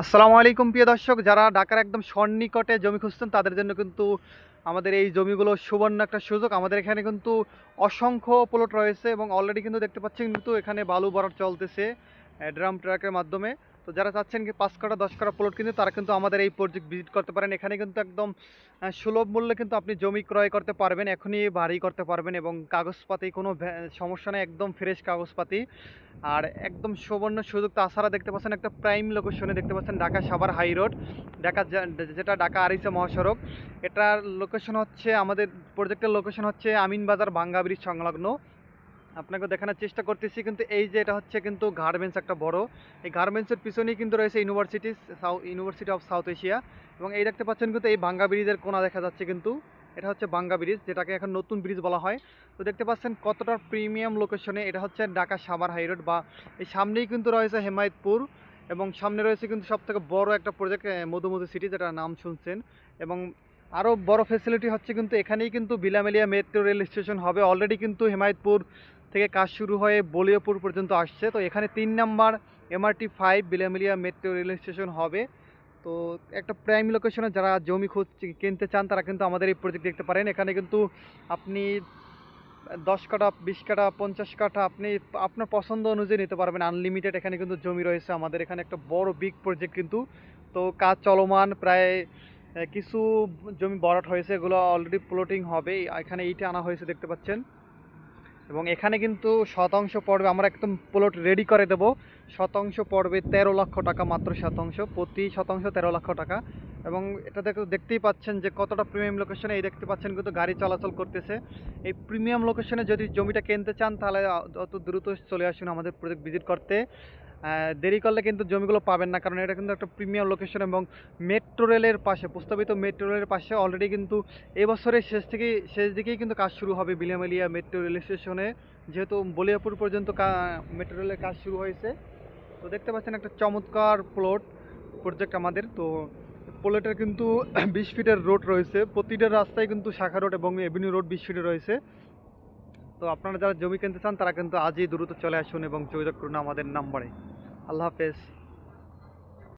আসসালামু আলাইকুম প্রিয় দর্শক, যারা ঢাকার একদম সন্নিকটে জমি খুঁজছেন তাদের জন্য কিন্তু আমাদের এই জমিগুলো সুবর্ণ একটা সুযোগ। আমাদের এখানে কিন্তু অসংখ্য প্লট রয়েছে এবং অলরেডি কিন্তু দেখতে পাচ্ছেন কিন্তু এখানে বালু ভরাট চলতেছে ড্রাম ট্রাকের মাধ্যমে। তো যারা চাচ্ছেন কি 5 কাঠা 10 কাঠা প্লট কিন্তু তারা কিন্তু আমাদের এই প্রজেক্ট ভিজিট করতে পারেন। এখানে কিন্তু একদম সুলভ মূল্যে কিন্তু আপনি জমি ক্রয় করতে পারবেন, এখনই বাড়ি করতে পারবেন এবং কাগজপাতি কোনো সমস্যা নেই, একদম ফ্রেশ কাগজপাতি। আর একদম সুবর্ণ সুযোগ। তাছাড়া দেখতে পাচ্ছেন একটা প্রাইম লোকেশনে দেখতে পাচ্ছেন ঢাকা সাভার হাই রোড, ঢাকা যেটা ঢাকা আরিচা মহাসড়ক। এটার লোকেশন হচ্ছে, আমাদের প্রজেক্টের লোকেশন হচ্ছে আমিন বাজার ভাঙ্গা ব্রিজ সংলগ্ন। আপনাকে দেখানোর চেষ্টা করতেছি কিন্তু এই যে এটা হচ্ছে কিন্তু গার্মেন্টস একটা বড়, এই গার্মেন্টসের পিছনেই কিন্তু রয়েছে ইউনিভার্সিটি অফ সাউথ এশিয়া। এবং এই দেখতে পাচ্ছেন কিন্তু এই ভাঙ্গা ব্রিজের কোনা দেখা যাচ্ছে কিন্তু এটা হচ্ছে ভাঙ্গা ব্রিজ, যেটাকে এখন নতুন ব্রিজ বলা হয়। তো দেখতে পাচ্ছেন কতটা প্রিমিয়াম লোকেশনে। এটা হচ্ছে ঢাকা সাভার হাই রোড, বা এই সামনেই কিন্তু রয়েছে হেমায়তপুর, এবং সামনে রয়েছে কিন্তু সবথেকে বড় একটা প্রজেক্ট মধুমধু সিটি, যেটা নাম শুনছেন। এবং আরও বড় ফেসিলিটি হচ্ছে কিন্তু এখানেই কিন্তু বিলামেলিয়া মেট্রো রেল স্টেশন হবে। অলরেডি কিন্তু হেমায়তপুর থেকে কাজ শুরু হয়ে বলিয়াপুর পর্যন্ত আসছে। তো এখানে 3 নাম্বার MRT 5 বিলামেলিয়া মেট্রো রেল স্টেশন হবে। তো একটা প্রাইম লোকেশনে যারা জমি কিনতে চান তারা কিন্তু আমাদের এই প্রজেক্ট দেখতে পারেন। এখানে কিন্তু আপনি 10 কাঠা 20 কাঠা 50 কাঠা আপনি আপনার পছন্দ অনুযায়ী নিতে পারবেন, আনলিমিটেড এখানে কিন্তু জমি রয়েছে। আমাদের এখানে একটা বড় বিগ প্রজেক্ট কিন্তু। তো কাজ চলমান, প্রায় কিছু জমি ভরাট হয়েছে, এগুলো অলরেডি প্লটিং হবে। এখানে এইটা আনা হয়েছে দেখতে পাচ্ছেন। এবং এখানে কিন্তু শতাংশ পড়বে, আমরা একদম প্লট রেডি করে দেব। শতাংশ পড়বে 13 লক্ষ টাকা, মাত্র শতাংশ, প্রতি শতাংশ 13 লক্ষ টাকা। এবং এটা দেখতেই পাচ্ছেন যে কতটা প্রিমিয়াম লোকেশনে। এই দেখতে পাচ্ছেন কিন্তু গাড়ি চলাচল করতেছে। এই প্রিমিয়াম লোকেশনে যদি জমিটা কিনতে চান তাহলে অত দ্রুত চলে আসুন আমাদের প্রজেক্ট ভিজিট করতে। দেরি করলে কিন্তু জমিগুলো পাবেন না, কারণ এটা কিন্তু একটা প্রিমিয়াম লোকেশন এবং মেট্রো রেলের পাশে, প্রস্তাবিত মেট্রো রেলের পাশে। অলরেডি কিন্তু এবছরের শেষ দিকেই কিন্তু কাজ শুরু হবে বিলিয়ামেলিয়া মেট্রো রেল স্টেশনে, যেহেতু বলিয়াপুর পর্যন্ত মেট্রো রেলের কাজ শুরু হয়েছে। তো দেখতে পাচ্ছেন একটা চমৎকার প্রজেক্ট আমাদের। তো প্লটের কিন্তু 20 ফিটের রোড রয়েছে, প্রতিটা রাস্তায় কিন্তু শাখা রোড এবং এভিনিউ রোড 20 ফিটে রয়েছে। তো আপনারা যারা জমি কিনতে চান তারা কিন্তু আজই দ্রুত চলে আসুন এবং যোগাযোগ করুন আমাদের নাম্বারে। আল্লাহ হাফেজ।